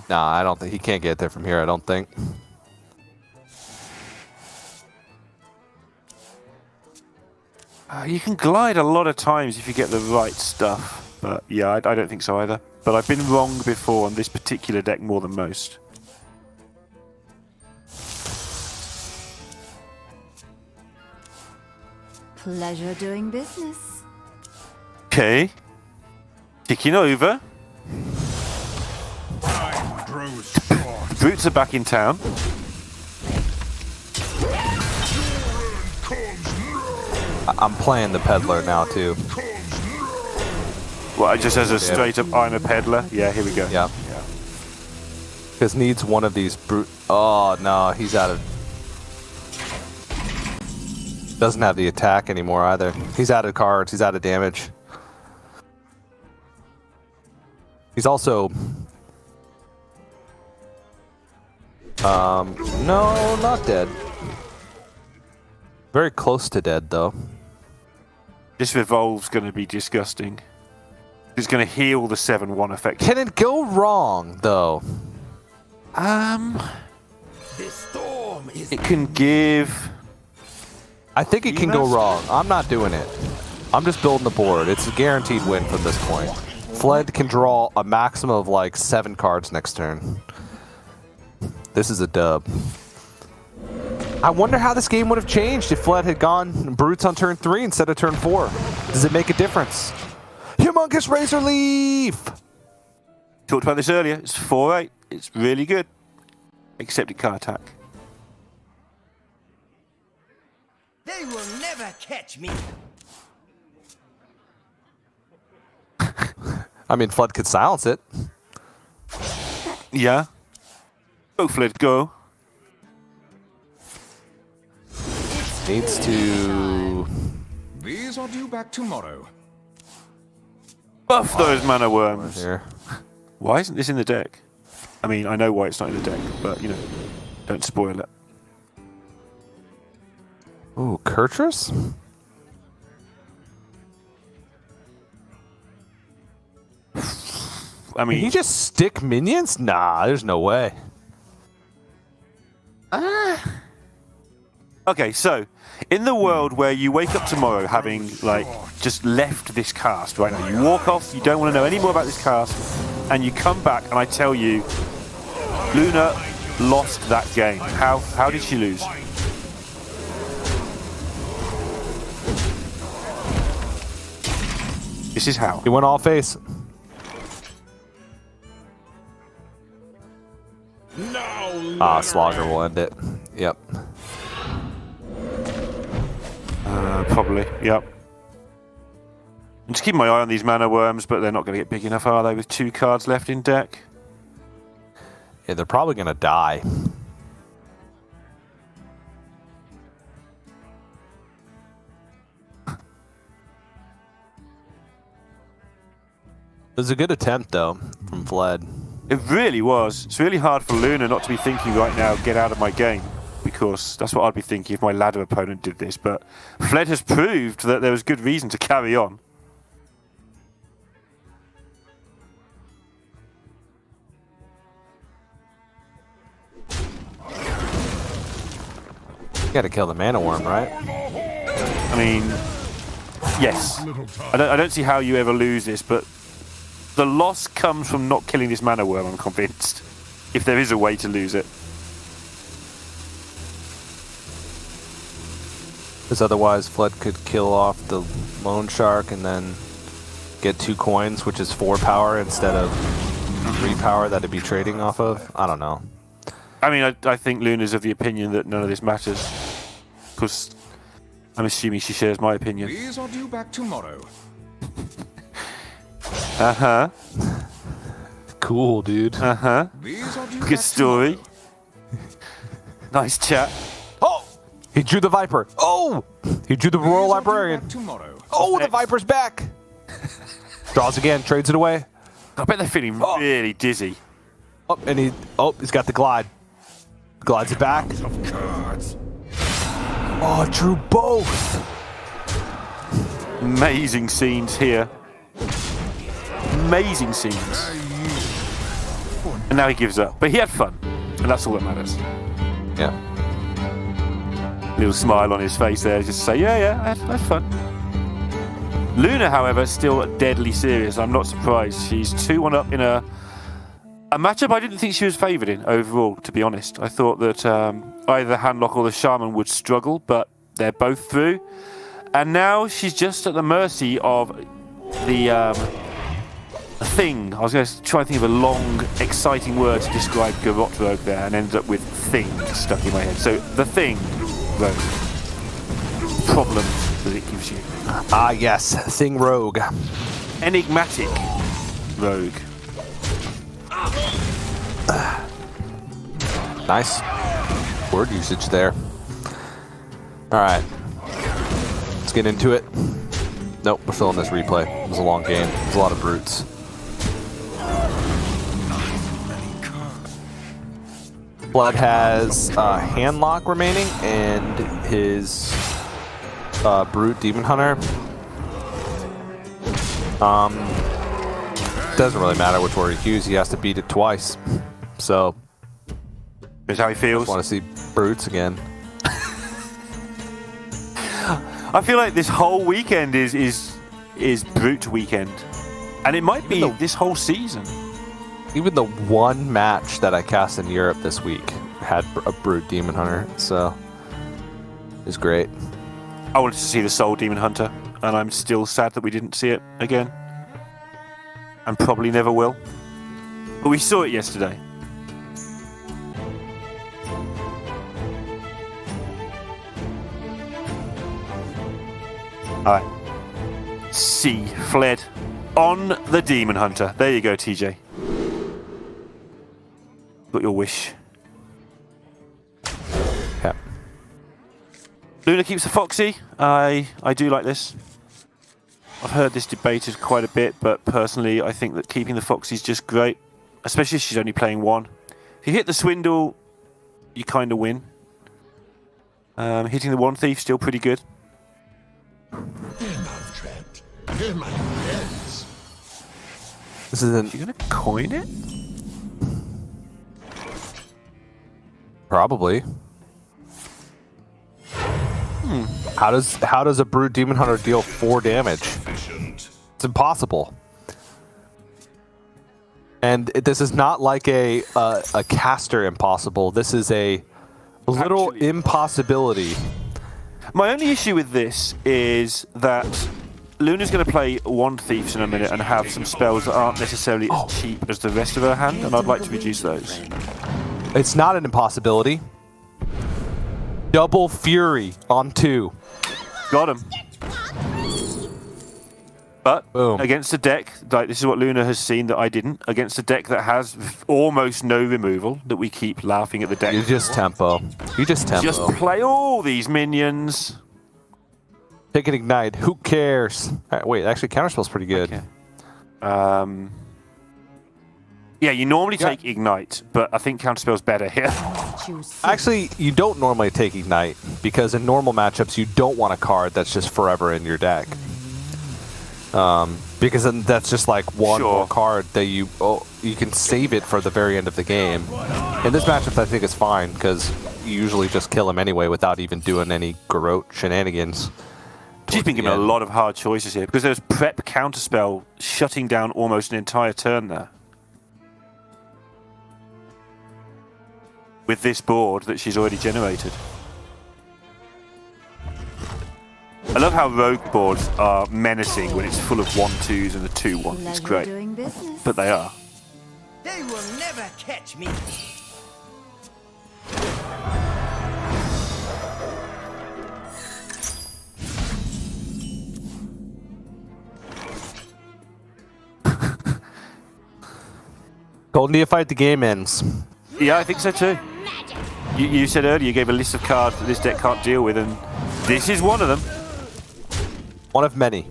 Nah, I don't think he can't get there from here, I don't think. You can glide a lot of times if you get the right stuff. But yeah, I don't think so either. But I've been wrong before on this particular deck more than most. Pleasure doing business. Okay. Ticking over. Time grows short. Brutes are back in town. I'm playing the Peddler now, too. Well, just as a straight up, I'm a peddler. Yeah, here we go. Yeah. Because needs one of these brute. Oh, no, he's out of... Doesn't have the attack anymore either. He's out of cards. He's out of damage. He's also... no, not dead. Very close to dead, though. This Revolve's going to be disgusting. It's going to heal the 7-1 effect. Can it go wrong, though? This storm is It can give... I think it can go wrong. I'm not doing it. I'm just building the board. It's a guaranteed win from this point. Fled can draw a maximum of like 7 cards next turn. This is a dub. I wonder how this game would have changed if Fled had gone Brutes on turn 3 instead of turn 4. Does it make a difference? Humongous Razor Leaf! Talked about this earlier. It's 4-8. It's really good. Except it can't attack. They will never catch me. I mean, Flood could silence it. Yeah. Go, Fled, go. Needs to... These are due back tomorrow. Buff those mana worms. Here. Why isn't this in the deck? I mean, I know why it's not in the deck, but, you know, don't spoil it. Ooh, Kurtrus? I mean... Can he just stick minions? Nah, there's no way. I Okay, so in the world where you wake up tomorrow having like just left this cast right now, you walk off, you don't want to know any more about this cast, and you come back and I tell you, Luna lost that game. How did she lose? This is how. He went all face. Slogger will end it. Yep. Probably, yep. I'm just keeping my eye on these mana worms, but they're not going to get big enough, are they, with 2 cards left in deck? Yeah, they're probably going to die. It was a good attempt, though, from Fled. It really was. It's really hard for Luna not to be thinking right now, get out of my game, because that's what I'd be thinking if my ladder opponent did this, but Fled has proved that there was good reason to carry on. You gotta kill the mana worm, right? I mean, yes. I don't see how you ever lose this, but the loss comes from not killing this mana worm, I'm convinced. If there is a way to lose it. Because otherwise Flood could kill off the Lone Shark and then get 2 coins, which is 4 power instead of 3 power that it'd be trading off of. I don't know. I mean, I think Luna's of the opinion that none of this matters. Because I'm assuming she shares my opinion. These are due back tomorrow. Uh-huh. Cool, dude. Uh-huh. These are due Good back story. Nice chat. Oh! He drew the Viper. Oh! He drew the Royal Librarian. tomorrow. Oh, the Next. Viper's back. Draws again, trades it away. I bet they're feeling really dizzy. Oh, and he's got the glide. Glides it back. Of cards. Oh, drew both. Amazing scenes here. Amazing scenes. And now he gives up. But he had fun. And that's all that matters. Yeah. Little smile on his face there, just to say, yeah, I had fun. Luna, however, still deadly serious. I'm not surprised. She's 2-1 up in a matchup I didn't think she was favoured in overall, to be honest. I thought that either the Handlock or the Shaman would struggle, but they're both through. And now she's just at the mercy of the thing. I was going to try and think of a long, exciting word to describe Garrote Rogue there, and ended up with thing stuck in my head. So the thing rogue. Problems that it gives you. Ah, yes. Thing Rogue. Enigmatic rogue. Nice word usage there. Alright. Let's get into it. Nope, we're still in this replay. It was a long game. It was a lot of brutes. Blood has Handlock remaining and his Brute Demon Hunter. Doesn't really matter which word he cues, he has to beat it twice. So That's how he feels. want to see Brutes again. I feel like this whole weekend is Brute weekend. And it might be this whole season. Even the one match that I cast in Europe this week had a Brute Demon Hunter, so it's great. I wanted to see the Soul Demon Hunter, and I'm still sad that we didn't see it again. And probably never will. But we saw it yesterday. Alright. C. Fled. On the Demon Hunter. There you go, TJ. Got your wish. Yeah. Luna keeps the Foxy. I do like this. I've heard this debated quite a bit, but personally I think that keeping the Foxy is just great. Especially if she's only playing 1. If you hit the Swindle, you kind of win. Hitting the One Thief, still pretty good. This isn't You gonna coin it? probably. How does a Brute Demon Hunter deal 4 damage? It's impossible. And this is not like a caster impossible. This is a little Actually, impossibility. My only issue with this is that Luna's going to play one Thieves in a minute and have some spells that aren't necessarily as cheap as the rest of her hand, and I'd like to reduce those. It's not an impossibility. Double Fury on 2. Got him. But Boom. against a deck, like this is what Luna has seen that I didn't, against a deck that has almost no removal, that we keep laughing at the deck. You just tempo. Just play all these minions. Take an Ignite. Who cares? Wait, actually, Counterspell's pretty good. Okay. Yeah, you normally take Ignite, but I think Counterspell's better here. Actually, you don't normally take Ignite, because in normal matchups, you don't want a card that's just forever in your deck. Because then that's just like one more card that you can save it for the very end of the game. In this matchup, I think it's fine, because you usually just kill him anyway without even doing any Garrote shenanigans. She's been given a lot of hard choices here, because there's prep Counterspell shutting down almost an entire turn there. With this board that she's already generated. I love how rogue boards are menacing when it's full of 1/2s and a 2/1. It's great. But they are. They will never catch me. Golden Neophyte, the game ends. Yeah, I think so too. You said earlier you gave a list of cards that this deck can't deal with, and this is one of them. One of many.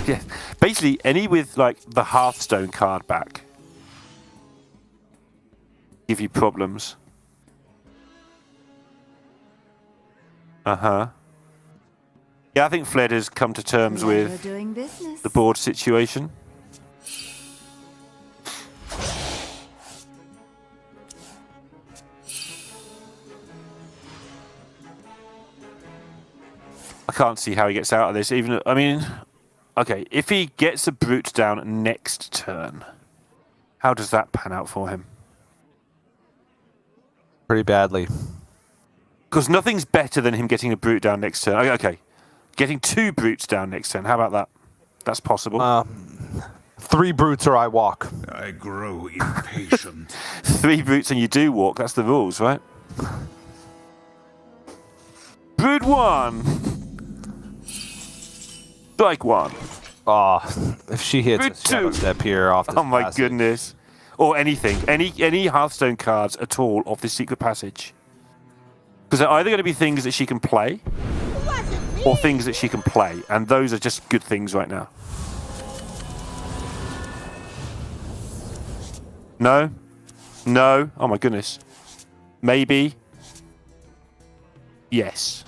Yeah, basically any with like the Hearthstone card back give you problems. Yeah, I think Fled has come to terms with the board situation. I can't see how he gets out of this. Even, I mean, okay, if he gets a Brute down next turn, how does that pan out for him? Pretty badly. Because nothing's better than him getting a Brute down next turn. Okay, getting 2 Brutes down next turn. How about that? That's possible. 3 Brutes or I walk. I grow impatient. 3 Brutes and you do walk. That's the rules, right? Brute 1. Strike 1. If she hits a Shadow Step here off this Oh my passage. goodness. Or anything. Any Hearthstone cards at all off this secret passage. Because they're either going to be things that she can play, or things that she can play. And those are just good things right now. No? No? Oh my goodness. Maybe. Yes.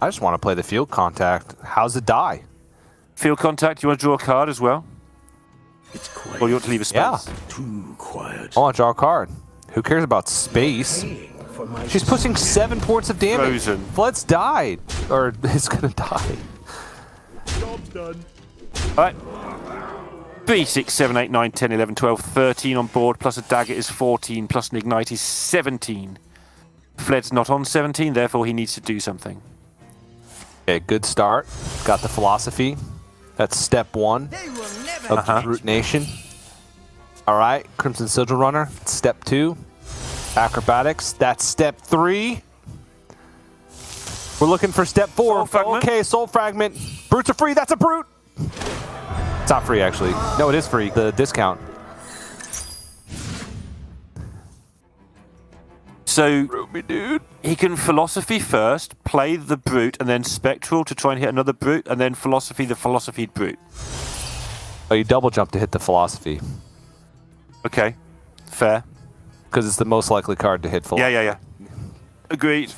I just want to play the Field Contact. How's it die? Field contact, you want to draw a card as well? It's quiet. Or you want to leave a space? Yeah. Too quiet. I want to draw a card. Who cares about space? She's pushing 7 points of damage. Frozen. Fled's died. Or is going to die. Job's done. Alright. 3, 6, 7, 8, 9, 10, 11, 12, 13 on board, plus a dagger is 14, plus an ignite is 17. Fled's not on 17, therefore he needs to do something. Okay, good start. Got the philosophy. That's step 1 They will never of the Brute Nation. Alright, Crimson Sigil Runner. Step 2. Acrobatics. That's step 3. We're looking for step 4. Soul Fragment. Okay, Soul Fragment. Brutes are free. That's a Brute. It's not free, actually. No, it is free. The discount. So Ruby, dude. he can Philosophy first, play the Brute, and then Spectral to try and hit another Brute, and then Philosophy the Philosophied Brute. Oh, you double jump to hit the philosophy. Okay, fair. Because it's the most likely card to hit philosophy. Yeah. Agreed.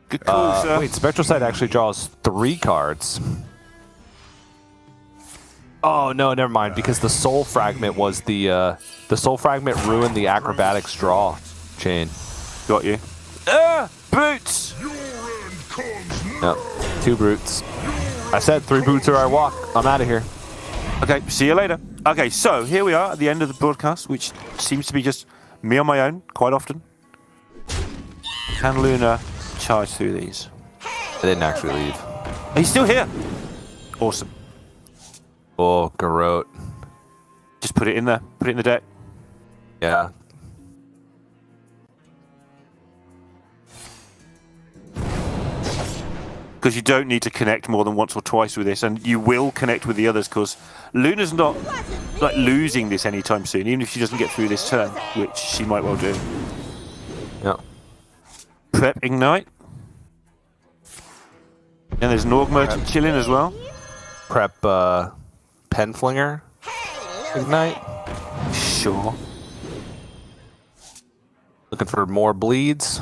Good call, sir. Wait, Spectral Sight actually draws 3 cards. Oh, no, never mind. Because the Soul Fragment was the Soul Fragment ruined the Acrobatics draw chain. Got you. Brutes! Yep. 2 brutes. I said 3 brutes or I walk. I'm out of here. Okay, see you later. Okay, so here we are at the end of the broadcast, which seems to be just me on my own quite often. Can Luna charge through these? I didn't actually leave. He's still here. Awesome. Oh, Garrote. Just put it in there. Put it in the deck. Yeah. Because you don't need to connect more than once or twice with this, and you will connect with the others, because Luna's not like losing this anytime soon, even if she doesn't get through this turn, which she might well do. Yeah. Prep Ignite. And there's an Org Merchant chilling as well. Prep Penflinger. Ignite. Sure. Looking for more bleeds.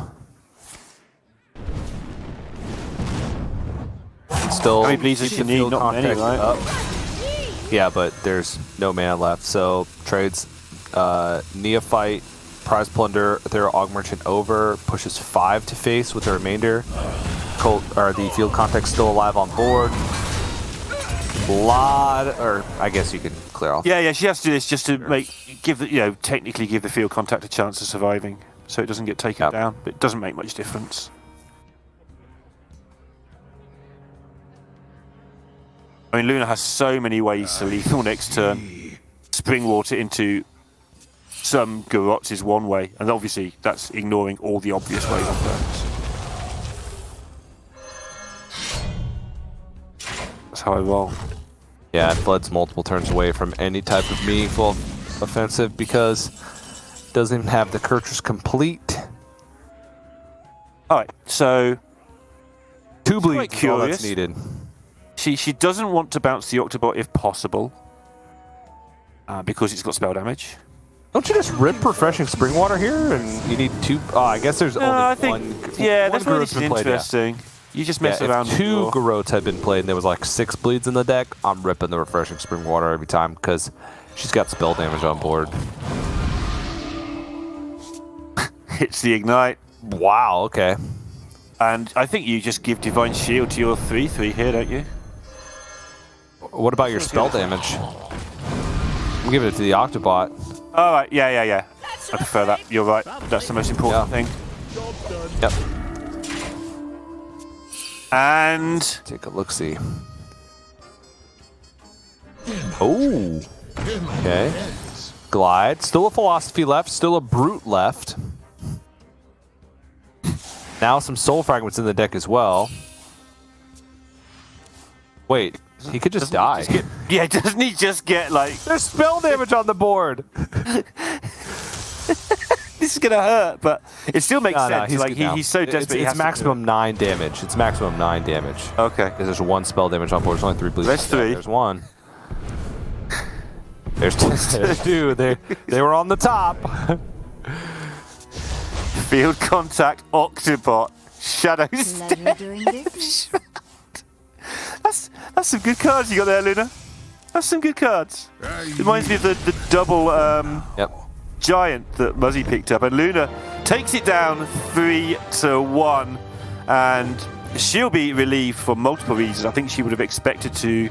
Still, How many bleeds does she need? field Not many, contact right? up. Yeah, but there's no mana left. So trades Neophyte, Prize Plunder, their Aug Merchant over, pushes 5 to face with the remainder. The field contact still alive on board. I guess you can clear off. Yeah, she has to do this just to technically give the field contact a chance of surviving, so it doesn't get taken down. But it doesn't make much difference. I mean, Luna has so many ways to lethal next turn. Spring Water into some Garrots is one way, and obviously that's ignoring all the obvious ways on purpose. That's how I roll. Yeah, it floods multiple turns away from any type of meaningful offensive because it doesn't even have the Kurtrus complete. Alright, so 2 bleeds quite is all curious. that's needed. She doesn't want to bounce the Octobot if possible, because it's got spell damage. Don't you just rip Refreshing Spring Water here and you need 2? Oh, I guess there's only I think, one. that's where Garrote's this is been played, yeah. interesting. You just mess Yeah, around if with 2 your- Garrotes had been played and there was like 6 bleeds in the deck, I'm ripping the Refreshing Spring Water every time because she's got spell damage on board. hits the Ignite. Wow, okay. And I think you just give Divine Shield to your 3/3 here, don't you? What about your spell damage? I'm giving it to the Octobot. All right, yeah. I prefer that. You're right. That's the most important thing. Yep. And Take a look-see. Oh. Okay. Glide. Still a Philosophy left. Still a Brute left. Now some Soul Fragments in the deck as well. Wait. He could just die. doesn't he just get like... There's spell damage on the board. This is gonna hurt, but it still makes sense. No, Like he's so desperate. It's maximum 9 damage. It's maximum 9 damage. Okay. Because there's 1 spell damage on board. There's only 3 bleeds. There's 3. There's 1. There's 2. There's 2. They were on the top. Field Contact, Octobot, Shadow Pleasure Step. doing business. That's some good cards you got there, Luna. That's some good cards. It reminds me of the double Yep. giant that Muzzy picked up, and Luna takes it down 3-1, and she'll be relieved for multiple reasons. I think she would have expected to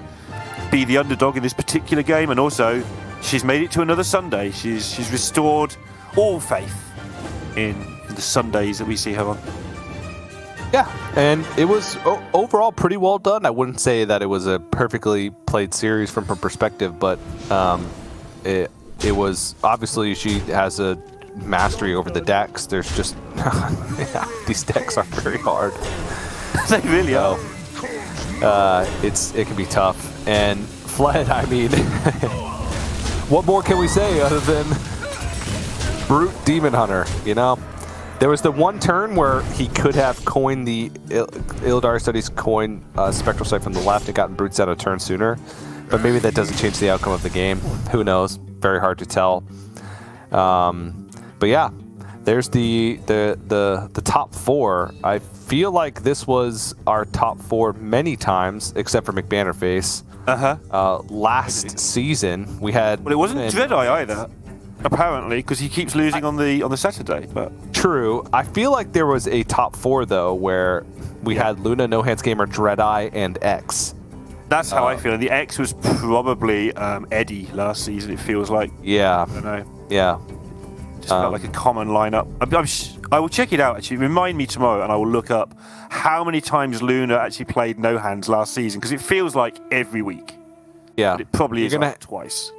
be the underdog in this particular game, and also she's made it to another Sunday. She's restored all faith in the Sundays that we see her on. Yeah, and it was overall pretty well done. I wouldn't say that it was a perfectly played series from her perspective, but it was obviously she has a mastery over the decks. There's just these decks are very hard. They really are. It can be tough. And Fled, I mean, what more can we say other than Brute Demon Hunter? You know. There was the one turn where he could have coined the Ildar Studies coin Spectral Sight from the left and gotten Brutes out a turn sooner. But maybe that doesn't change the outcome of the game. Who knows? Very hard to tell. But yeah, there's the top 4. I feel like this was our top 4 many times, except for McBannerface. Last season we had. Well, it wasn't Dreadeye either. apparently, because he keeps losing on the Saturday. But True. I feel like there was a top 4 though, where we had Luna, No Hands Gamer, Dreadeye, and X. that's how I feel. And the X was probably Eddie last season. It feels like. Yeah. I don't know. Yeah. Just felt like a common lineup. I will check it out, actually. Remind me tomorrow, and I will look up how many times Luna actually played No Hands last season, because it feels like every week. Yeah. But it probably You're is gonna- like twice.